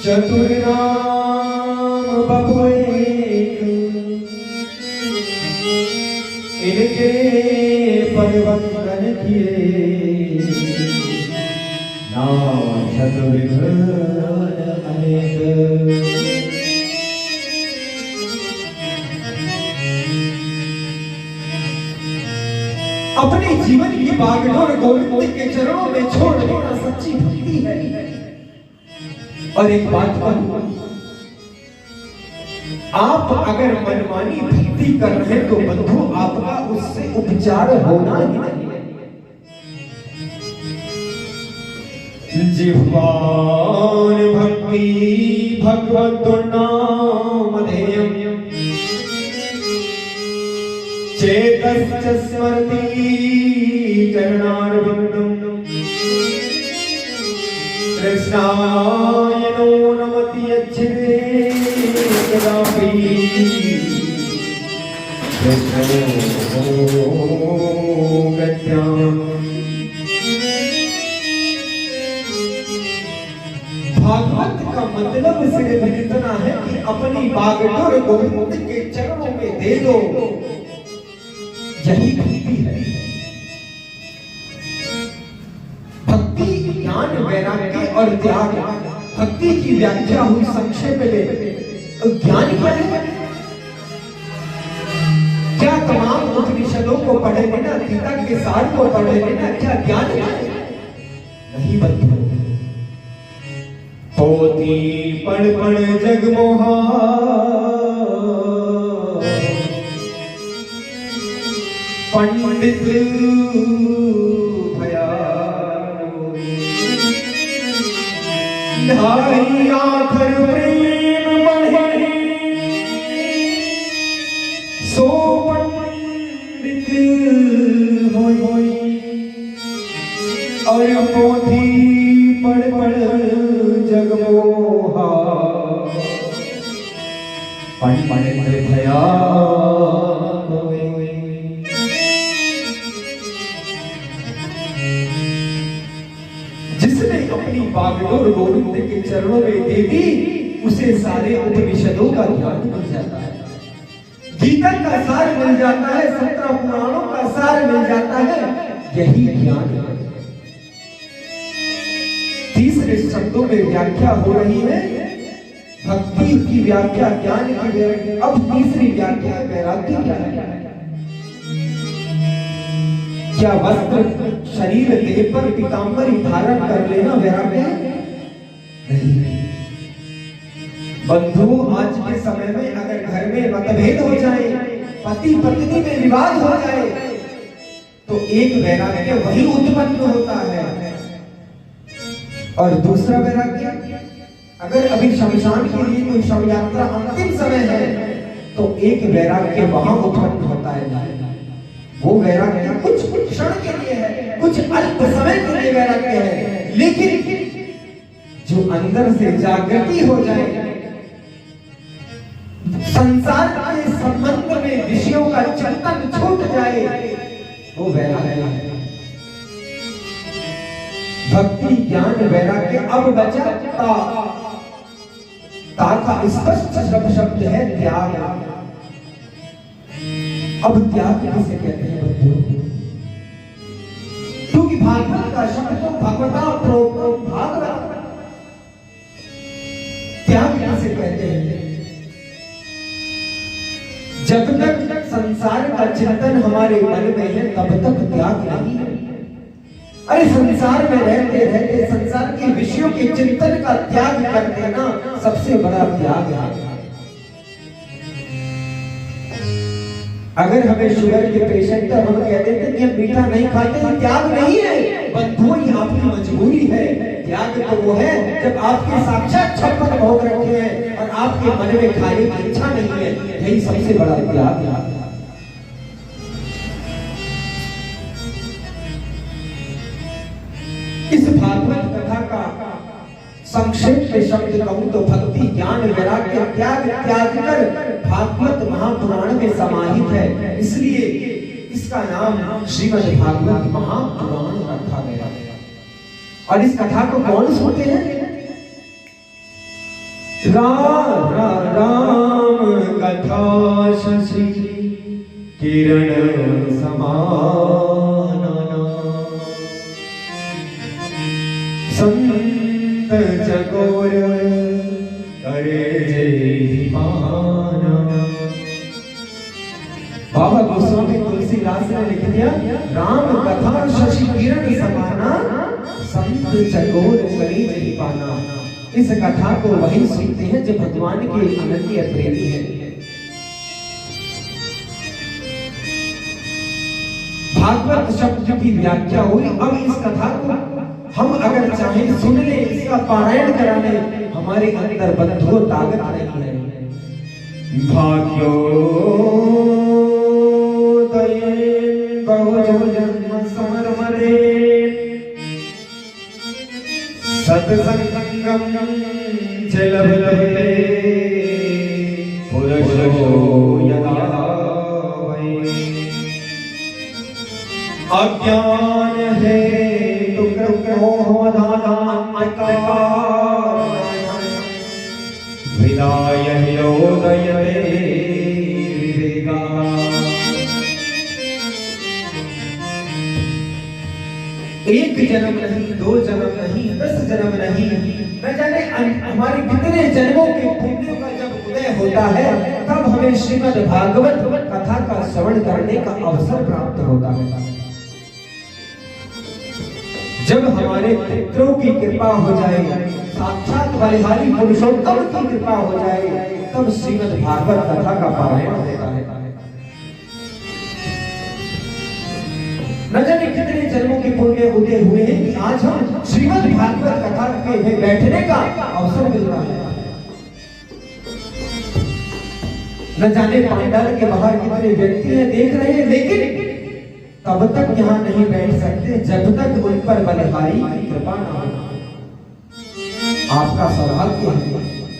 चतुर्नाम बपुए इनके परिवर्तन किए नाम शतुर्विघ्न अनेक। अपने जीवन की बागडोर गोविंद के चरणों में छोड़ देना सच्ची भक्ति है। और एक बात कहूं, आप अगर मनमानी भक्ति कर रहे तो बंधु आपका उससे उपचार होना ही नहीं है। जिह्वान भक्ति भगवतो नामधेयम् चेतश्च स्मरति चरणारविन्दम् कृष्णाय नो नमति यच्छ्रे कदापि कृष्णो गत्याम्। भागवत का मतलब सिर्फ इतना है कि अपनी बागडोर गोविंद के चरणों में दे दो, यही भक्ति है। भक्ति ज्ञान वैराग्य और त्याग। भक्ति की व्याख्या हुई संक्षेप में, तो ज्ञान क्या है? क्या तमाम उपनिषदों को पढ़े लेना, गीता के सार को पढ़े लेना क्या ज्ञान है? नहीं बंधु। पोती पढ़ पढ़ जगमोहा पंडित भया ढाई आखर प्रेम बढ़े सो पंडित होई। और पोथी पढ़ पढ़ जगमोहा पंडित भया। जिसने अपनी बागडोर गोविंद के चरणों में दे दी उसे सारे उपनिषदों का ज्ञान मिल जाता है, गीता का सार मिल जाता है, 17 पुराणों का सार मिल जाता है। यही ज्ञान है। तीसरे शब्दों में व्याख्या हो रही है भक्ति की व्याख्या, ज्ञान की व्याख्या। अब तीसरी व्याख्या वैराग्य क्या है? क्या वस्त्र शरीर देह पर पीतांबरी धारण कर लेना वैराग्य है? नहीं बंधु। आज के समय में अगर घर में मतभेद हो जाए, पति पत्नी में विवाद हो जाए, तो एक वैराग्य वही उत्पन्न होता है। और दूसरा वैराग्य, अगर अभी शमशान के लिए कोई शव यात्रा अंतिम समय है तो एक वैराग्य वहां उत्पन्न होता है। वो वैराग्य कुछ क्षण के लिए है, कुछ अल्प समय के लिए वैराग्य है, लेकिन जो अंदर से जागृति हो जाए, संसार के संबंध में विषयों का चिंतन छूट जाए, वो वैराग्य है। भक्ति ज्ञान वैराग्य। अब बचा ता का स्पष्ट शब्द है त्याग। अब त्याग किसे कहते हैं बंधु? क्योंकि भागवत का शब्द तो भगवता भागवत। त्याग किसे कहते हैं? जब तक संसार का चिंतन हमारे मन में है तब तक त्याग नहीं है। अरे संसार में रहते रहते संसार के विषयों के चिंतन का त्याग कर देना सबसे बड़ा त्याग है। अगर हमें शुगर के पेशेंट हम कह देते कि हम मीठा नहीं खाते, त्याग नहीं है बंधु, ये आपकी मजबूरी है। त्याग तो वो है जब आपके साक्षात 56 भोग रखे हैं और आपके मन में खाने की इच्छा नहीं है, यही सबसे बड़ा त्याग है। इस भागवत कथा का संक्षेप में शब्द कहूं तो भक्ति ज्ञान वैराग्य त्याग त्याग कर भागवत महापुराण में समाहित है। इसलिए इसका नाम श्रीमद् भागवत महापुराण रखा गया। और इस कथा को कौन सुनते हैं? राम राम कथा शशि किरण समान, संत चकोर करे जय पाना। बाबा गोस्वामी तुलसीदास ने लिख दिया, राम कथा शशि किरण समाना, संत चकोर करे जय पाना। इस कथा को वही सुनते हैं जो भगवान के अनन्य प्रेमी हैं। भागवत शब्द की व्याख्या हुई। अब इस कथा को हम अगर चाहें सुन ले, इसका पारायण करा ले, हमारे अंदर बंधुओं ताकत नहीं है। भाग्यो बहुजन समरमरे सत्संगम चलबले पुरुषो यदा वै। अज्ञान है विदाय योदयते विवेका। एक जन्म नहीं, दो जन्म नहीं, 10 जन्म नहीं, न जाने हमारे कितने जन्मों के पुण्यों का जब उदय होता है, तब हमें श्रीमद् भागवत कथा का श्रवण करने का अवसर प्राप्त होता है। जब हमारे पितरों की कृपा हो जाए, साक्षात बलिहारी पुरुषोत्तम की कृपा हो जाए, तब श्रीमद् भागवत कथा का पारायण होता है। न जाने कितने जन्मों के पुण्य उदय हुए हैं कि आज हम श्रीमद् भागवत कथा में बैठने का अवसर मिल रहा है। न जाने पांडाल के बाहर कितने व्यक्ति हैं देख रहे हैं, लेकिन तब तक यहाँ नहीं बैठ सकते जब तक उन पर बलिहारी की कृपा न हो। आपका सौभाग्य है